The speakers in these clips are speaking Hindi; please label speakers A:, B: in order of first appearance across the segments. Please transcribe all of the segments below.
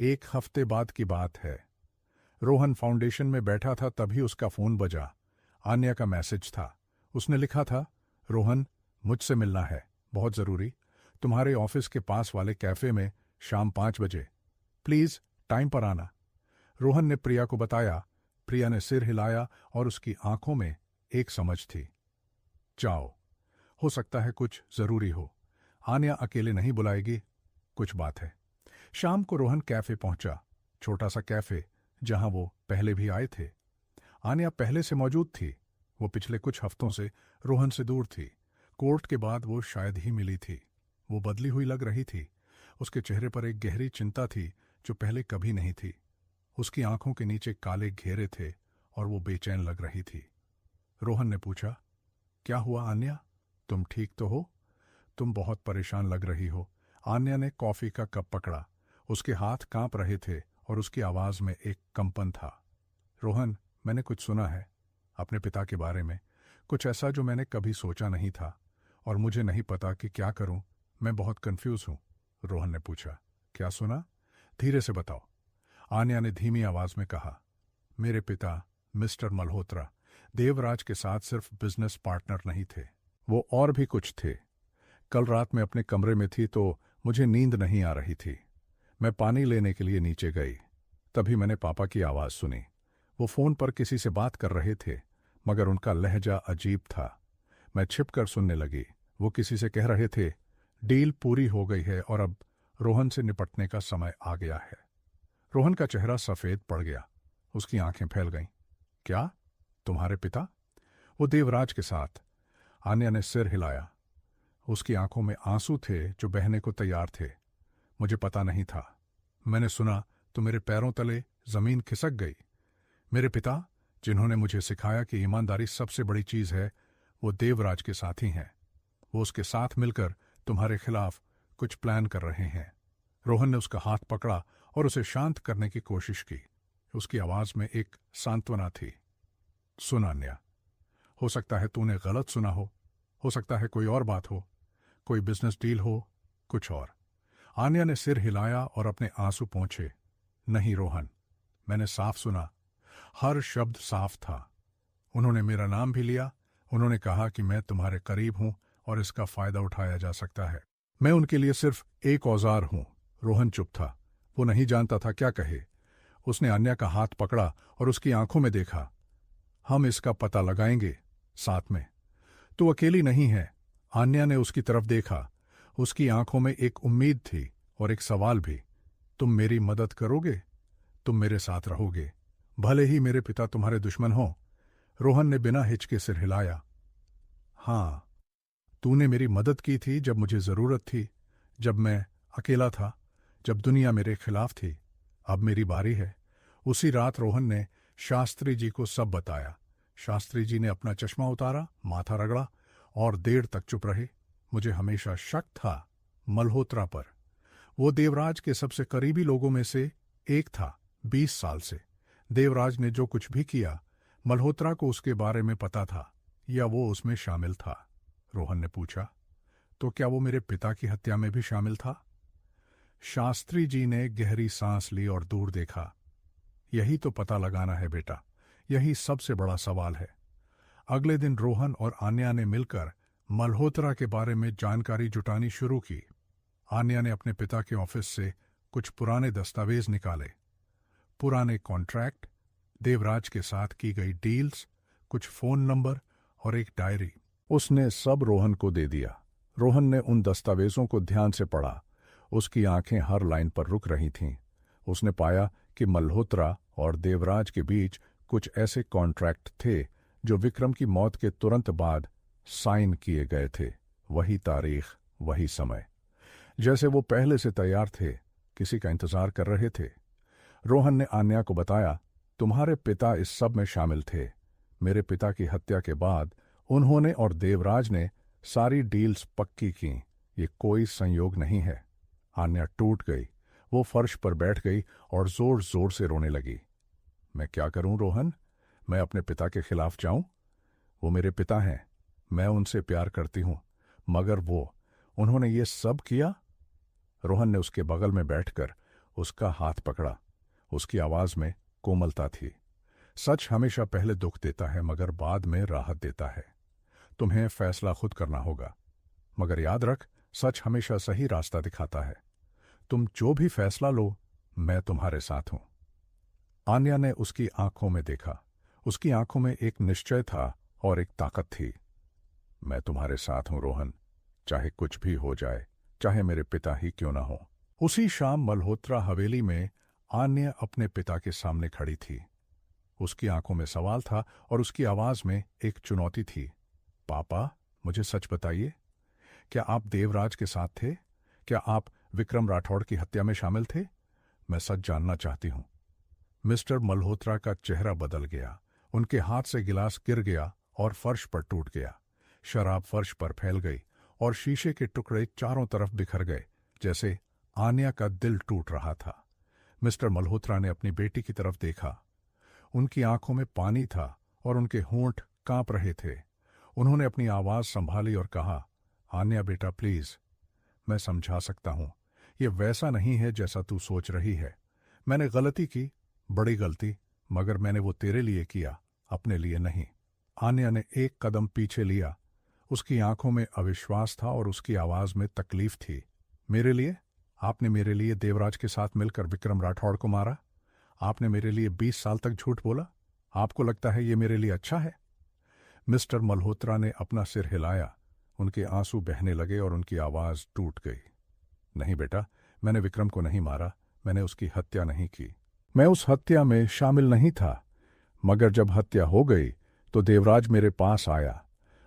A: एक हफ्ते बाद की बात है। रोहन फाउंडेशन में बैठा था, तभी उसका फोन बजा। आन्या का मैसेज था। उसने लिखा था, रोहन, मुझसे मिलना है, बहुत जरूरी, तुम्हारे ऑफिस के पास वाले कैफे में शाम 5 बजे, प्लीज टाइम पर आना। रोहन ने प्रिया को बताया। प्रिया ने सिर हिलाया और उसकी आंखों में एक समझ थी। जाओ, हो सकता है कुछ जरूरी हो। आन्या अकेले नहीं बुलाएगी, कुछ बात है। शाम को रोहन कैफे पहुंचा, छोटा सा कैफे जहां वो पहले भी आए थे। आन्या पहले से मौजूद थी। वो पिछले कुछ हफ्तों से रोहन से दूर थी। कोर्ट के बाद वो शायद ही मिली थी। वो बदली हुई लग रही थी। उसके चेहरे पर एक गहरी चिंता थी जो पहले कभी नहीं थी। उसकी आंखों के नीचे काले घेरे थे और वो बेचैन लग रही थी। रोहन ने पूछा, क्या हुआ आन्या, तुम ठीक तो हो? तुम बहुत परेशान लग रही हो। आन्या ने कॉफी का कप पकड़ा। उसके हाथ कांप रहे थे और उसकी आवाज में एक कंपन था। रोहन, मैंने कुछ सुना है अपने पिता के बारे में, कुछ ऐसा जो मैंने कभी सोचा नहीं था, और मुझे नहीं पता कि क्या करूं। मैं बहुत कंफ्यूज हूं। रोहन ने पूछा, क्या सुना? धीरे से बताओ। आन्या ने धीमी आवाज में कहा, मेरे पिता मिस्टर मल्होत्रा देवराज के साथ सिर्फ बिजनेस पार्टनर नहीं थे, वो और भी कुछ थे। कल रात मैं अपने कमरे में थी तो मुझे नींद नहीं आ रही थी। मैं पानी लेने के लिए नीचे गई। तभी मैंने पापा की आवाज सुनी। वो फोन पर किसी से बात कर रहे थे, मगर उनका लहजा अजीब था। मैं छिपकर सुनने लगी। वो किसी से कह रहे थे, डील पूरी हो गई है और अब रोहन से निपटने का समय आ गया है। रोहन का चेहरा सफेद पड़ गया। उसकी आंखें फैल गईं। क्या? तुम्हारे पिता? वो देवराज के साथ। आन्या ने सिर हिलाया। उसकी आंखों में आंसू थे जो बहने को तैयार थे। मुझे पता नहीं था। मैंने सुना तो मेरे पैरों तले जमीन खिसक गई। मेरे पिता, जिन्होंने मुझे सिखाया कि ईमानदारी सबसे बड़ी चीज है, वो देवराज के साथी हैं। वो उसके साथ मिलकर तुम्हारे खिलाफ कुछ प्लान कर रहे हैं। रोहन ने उसका हाथ पकड़ा और उसे शांत करने की कोशिश की। उसकी आवाज में एक सांत्वना थी। सुन आन्या, हो सकता है तूने गलत सुना हो सकता है कोई और बात हो, कोई बिजनेस डील हो, कुछ और। आन्या ने सिर हिलाया और अपने आंसू पोंछे। नहीं रोहन, मैंने साफ सुना, हर शब्द साफ था। उन्होंने मेरा नाम भी लिया। उन्होंने कहा कि मैं तुम्हारे करीब हूं और इसका फायदा उठाया जा सकता है। मैं उनके लिए सिर्फ एक औजार हूं। रोहन चुप था। वो नहीं जानता था क्या कहे। उसने आन्या का हाथ पकड़ा और उसकी आंखों में देखा। हम इसका पता लगाएंगे साथ में। तू अकेली नहीं है। आन्या ने उसकी तरफ देखा। उसकी आंखों में एक उम्मीद थी और एक सवाल भी। तुम मेरी मदद करोगे? तुम मेरे साथ रहोगे, भले ही मेरे पिता तुम्हारे दुश्मन हों? रोहन ने बिना हिचके सिर हिलाया। हाँ, तूने मेरी मदद की थी जब मुझे जरूरत थी, जब मैं अकेला था, जब दुनिया मेरे खिलाफ थी। अब मेरी बारी है। उसी रात रोहन ने शास्त्री जी को सब बताया। शास्त्री जी ने अपना चश्मा उतारा, माथा रगड़ा और देर तक चुप रहे। मुझे हमेशा शक था मल्होत्रा पर। वो देवराज के सबसे करीबी लोगों में से एक था। 20 साल से देवराज ने जो कुछ भी किया, मल्होत्रा को उसके बारे में पता था, या वो उसमें शामिल था? रोहन ने पूछा। तो क्या वो मेरे पिता की हत्या में भी शामिल था? शास्त्री जी ने गहरी सांस ली और दूर देखा। यही तो पता लगाना है बेटा, यही सबसे बड़ा सवाल है। अगले दिन रोहन और आन्या ने मिलकर मल्होत्रा के बारे में जानकारी जुटानी शुरू की। आन्या ने अपने पिता के ऑफिस से कुछ पुराने दस्तावेज निकाले, पुराने कॉन्ट्रैक्ट, देवराज के साथ की गई डील्स, कुछ फोन नंबर और एक डायरी। उसने सब रोहन को दे दिया। रोहन ने उन दस्तावेजों को ध्यान से पढ़ा। उसकी आंखें हर लाइन पर रुक रही थीं। उसने पाया कि मल्होत्रा और देवराज के बीच कुछ ऐसे कॉन्ट्रैक्ट थे जो विक्रम की मौत के तुरंत बाद साइन किए गए थे। वही तारीख, वही समय, जैसे वो पहले से तैयार थे, किसी का इंतजार कर रहे थे। रोहन ने आन्या को बताया, तुम्हारे पिता इस सब में शामिल थे। मेरे पिता की हत्या के बाद उन्होंने और देवराज ने सारी डील्स पक्की की। ये कोई संयोग नहीं है। आन्या टूट गई। वो फर्श पर बैठ गई और जोर जोर से रोने लगी। मैं क्या करूं रोहन? मैं अपने पिता के खिलाफ जाऊं? वो मेरे पिता हैं, मैं उनसे प्यार करती हूं, मगर उन्होंने ये सब किया। रोहन ने उसके बगल में बैठकर उसका हाथ पकड़ा। उसकी आवाज में कोमलता थी। सच हमेशा पहले दुख देता है मगर बाद में राहत देता है। तुम्हें फैसला खुद करना होगा, मगर याद रख, सच हमेशा सही रास्ता दिखाता है। तुम जो भी फैसला लो, मैं तुम्हारे साथ हूं। आन्या ने उसकी आंखों में देखा। उसकी आंखों में एक निश्चय था और एक ताकत थी। मैं तुम्हारे साथ हूं रोहन, चाहे कुछ भी हो जाए, चाहे मेरे पिता ही क्यों ना हो। उसी शाम मल्होत्रा हवेली में आन्या अपने पिता के सामने खड़ी थी। उसकी आंखों में सवाल था और उसकी आवाज में एक चुनौती थी। पापा, मुझे सच बताइए, क्या आप देवराज के साथ थे? क्या आप विक्रम राठौड़ की हत्या में शामिल थे? मैं सच जानना चाहती हूं। मिस्टर मल्होत्रा का चेहरा बदल गया। उनके हाथ से गिलास गिर गया और फर्श पर टूट गया। शराब फर्श पर फैल गई और शीशे के टुकड़े चारों तरफ बिखर गए, जैसे आन्या का दिल टूट रहा था। मिस्टर मल्होत्रा ने अपनी बेटी की तरफ देखा। उनकी आंखों में पानी था और उनके होंठ कांप रहे थे। उन्होंने अपनी आवाज संभाली और कहा, आन्या बेटा प्लीज, मैं समझा सकता हूं, ये वैसा नहीं है जैसा तू सोच रही है। मैंने गलती की, बड़ी गलती, मगर मैंने वो तेरे लिए किया, अपने लिए नहीं। आन्या ने एक कदम पीछे लिया। उसकी आंखों में अविश्वास था और उसकी आवाज में तकलीफ थी। मेरे लिए? आपने मेरे लिए देवराज के साथ मिलकर विक्रम राठौड़ को मारा? आपने मेरे लिए 20 साल तक झूठ बोला? आपको लगता है ये मेरे लिए अच्छा है? मिस्टर मल्होत्रा ने अपना सिर हिलाया। उनके आंसू बहने लगे और उनकी आवाज टूट गई। नहीं बेटा, मैंने विक्रम को नहीं मारा, मैंने उसकी हत्या नहीं की। मैं उस हत्या में शामिल नहीं था, मगर जब हत्या हो गई तो देवराज मेरे पास आया।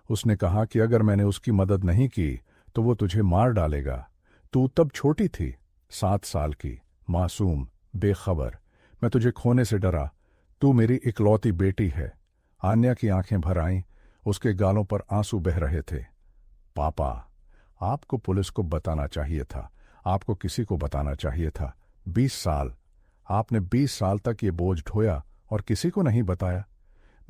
A: उसने कहा कि अगर मैंने उसकी मदद नहीं की तो वो तुझे मार डालेगा। तू तब छोटी थी, 7 साल की, मासूम, बेखबर। मैं तुझे खोने से डरा। तू मेरी इकलौती बेटी है। आन्या की आंखें भर आईं। उसके गालों पर आंसू बह रहे थे। पापा, आपको पुलिस को बताना चाहिए था। आपको किसी को बताना चाहिए था। 20 साल, आपने 20 साल तक ये बोझ ढोया और किसी को नहीं बताया।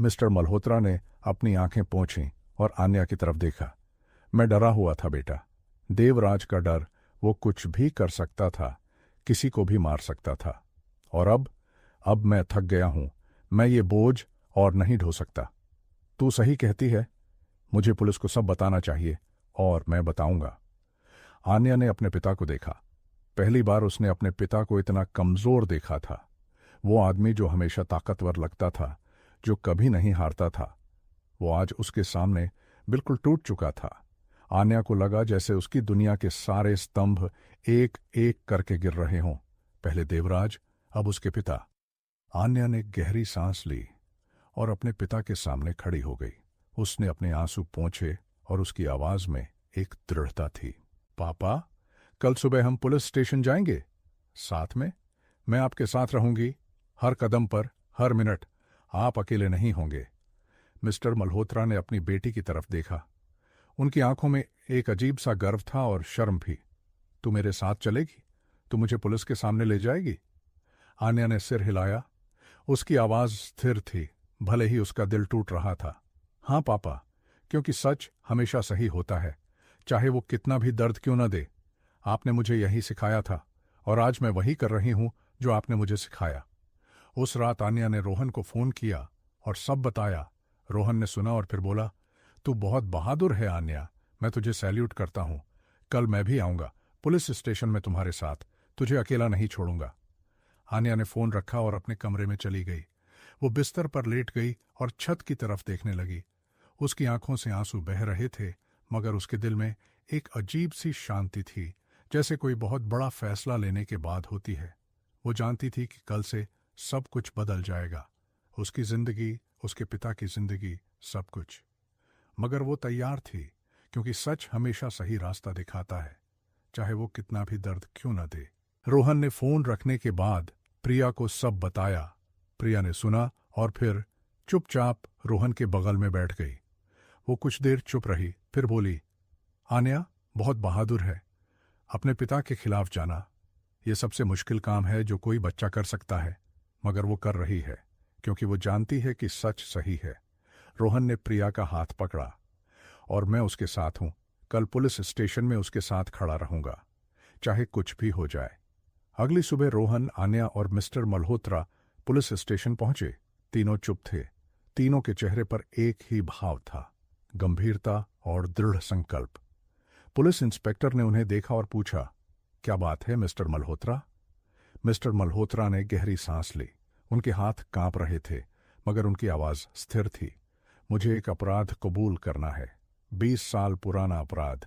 A: मिस्टर मल्होत्रा ने अपनी आंखें पोंछीं और आन्या की तरफ देखा। मैं डरा हुआ था बेटा। देवराज का डर, वो कुछ भी कर सकता था, किसी को भी मार सकता था। और अब मैं थक गया हूं। मैं ये बोझ और नहीं ढो सकता। तू सही कहती है, मुझे पुलिस को सब बताना चाहिए और मैं बताऊंगा। आन्या ने अपने पिता को देखा। पहली बार उसने अपने पिता को इतना कमजोर देखा था। वो आदमी जो हमेशा ताकतवर लगता था, जो कभी नहीं हारता था, वो आज उसके सामने बिल्कुल टूट चुका था। आन्या को लगा जैसे उसकी दुनिया के सारे स्तंभ एक एक करके गिर रहे हों। पहले देवराज, अब उसके पिता। आन्या ने गहरी सांस ली और अपने पिता के सामने खड़ी हो गई। उसने अपने आंसू पोंछे और उसकी आवाज में एक दृढ़ता थी। पापा, कल सुबह हम पुलिस स्टेशन जाएंगे साथ में। मैं आपके साथ रहूंगी, हर कदम पर, हर मिनट। आप अकेले नहीं होंगे। मिस्टर मल्होत्रा ने अपनी बेटी की तरफ देखा। उनकी आंखों में एक अजीब सा गर्व था और शर्म भी। तू मेरे साथ चलेगी? तू मुझे पुलिस के सामने ले जाएगी? आन्या ने सिर हिलाया। उसकी आवाज स्थिर थी, भले ही उसका दिल टूट रहा था। हाँ पापा, क्योंकि सच हमेशा सही होता है, चाहे वो कितना भी दर्द क्यों न दे। आपने मुझे यही सिखाया था और आज मैं वही कर रही हूं जो आपने मुझे सिखाया। उस रात आन्या ने रोहन को फोन किया और सब बताया। रोहन ने सुना और फिर बोला, तू बहुत बहादुर है आन्या, मैं तुझे सैल्यूट करता हूं। कल मैं भी आऊंगा पुलिस स्टेशन में तुम्हारे साथ, तुझे अकेला नहीं छोड़ूंगा। आन्या ने फोन रखा और अपने कमरे में चली गई। वो बिस्तर पर लेट गई और छत की तरफ देखने लगी। उसकी आंखों से आंसू बह रहे थे, मगर उसके दिल में एक अजीब सी शांति थी, जैसे कोई बहुत बड़ा फैसला लेने के बाद होती है। वो जानती थी कि कल से सब कुछ बदल जाएगा, उसकी जिंदगी, उसके पिता की जिंदगी, सब कुछ। मगर वो तैयार थी, क्योंकि सच हमेशा सही रास्ता दिखाता है, चाहे वो कितना भी दर्द क्यों न दे। रोहन ने फोन रखने के बाद प्रिया को सब बताया। प्रिया ने सुना और फिर चुपचाप रोहन के बगल में बैठ गई। वो कुछ देर चुप रही, फिर बोली, आन्या बहुत बहादुर है, अपने पिता के खिलाफ जाना। ये सबसे मुश्किल काम है जो कोई बच्चा कर सकता है, मगर वो कर रही है, क्योंकि वो जानती है कि सच सही है। रोहन ने प्रिया का हाथ पकड़ा। और मैं उसके साथ हूं, कल पुलिस स्टेशन में उसके साथ खड़ा रहूंगा, चाहे कुछ भी हो जाए। अगली सुबह रोहन, आन्या और मिस्टर मल्होत्रा पुलिस स्टेशन पहुंचे। तीनों चुप थे। तीनों के चेहरे पर एक ही भाव था, गंभीरता और दृढ़ संकल्प। पुलिस इंस्पेक्टर ने उन्हें देखा और पूछा, क्या बात है मिस्टर मल्होत्रा? मिस्टर मल्होत्रा ने गहरी सांस ली। उनके हाथ कांप रहे थे, मगर उनकी आवाज स्थिर थी। मुझे एक अपराध कबूल करना है, 20 साल पुराना अपराध।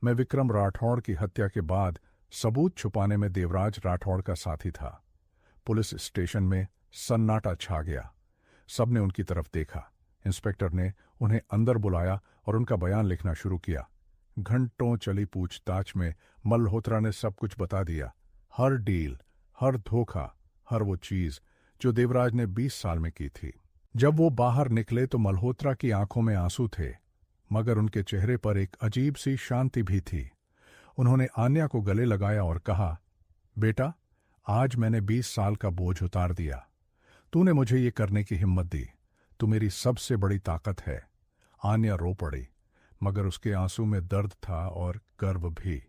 A: मैं विक्रम राठौड़ की हत्या के बाद सबूत छुपाने में देवराज राठौड़ का साथी था। पुलिस स्टेशन में सन्नाटा छा गया। सबने उनकी तरफ देखा। इंस्पेक्टर ने उन्हें अंदर बुलाया और उनका बयान लिखना शुरू किया। घंटों चली पूछताछ में मल्होत्रा ने सब कुछ बता दिया। हर डील, हर धोखा, हर वो चीज जो देवराज ने 20 साल में की थी। जब वो बाहर निकले तो मल्होत्रा की आंखों में आंसू थे, मगर उनके चेहरे पर एक अजीब सी शांति भी थी। उन्होंने आन्या को गले लगाया और कहा, बेटा, आज मैंने 20 साल का बोझ उतार दिया। तूने मुझे ये करने की हिम्मत दी। तू मेरी सबसे बड़ी ताकत है। आन्या रो पड़ी, मगर उसके आंसू में दर्द था और गर्व भी।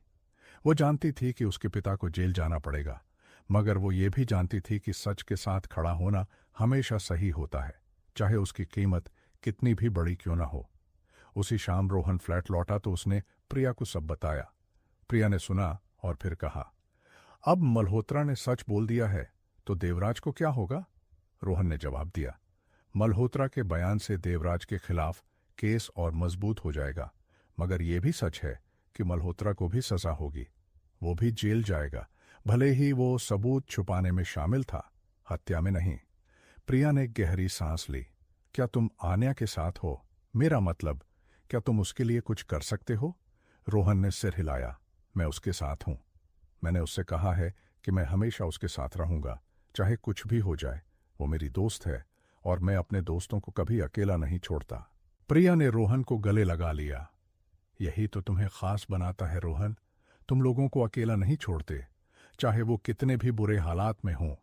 A: वो जानती थी कि उसके पिता को जेल जाना पड़ेगा, मगर वो ये भी जानती थी कि सच के साथ खड़ा होना हमेशा सही होता है, चाहे उसकी कीमत कितनी भी बड़ी क्यों न हो। उसी शाम रोहन फ्लैट लौटा तो उसने प्रिया को सब बताया। प्रिया ने सुना और फिर कहा, अब मल्होत्रा ने सच बोल दिया है तो देवराज को क्या होगा? रोहन ने जवाब दिया, मल्होत्रा के बयान से देवराज के खिलाफ केस और मजबूत हो जाएगा, मगर यह भी सच है कि मल्होत्रा को भी सजा होगी। वो भी जेल जाएगा, भले ही वो सबूत छुपाने में शामिल था, हत्या में नहीं। प्रिया ने गहरी सांस ली। क्या तुम आन्या के साथ हो? मेरा मतलब, क्या तुम उसके लिए कुछ कर सकते हो? रोहन ने सिर हिलाया। मैं उसके साथ हूं। मैंने उससे कहा है कि मैं हमेशा उसके साथ रहूंगा, चाहे कुछ भी हो जाए। वो मेरी दोस्त है और मैं अपने दोस्तों को कभी अकेला नहीं छोड़ता। प्रिया ने रोहन को गले लगा लिया। यही तो तुम्हें खास बनाता है रोहन। तुम लोगों को अकेला नहीं छोड़ते, चाहे वो कितने भी बुरे हालात में हों।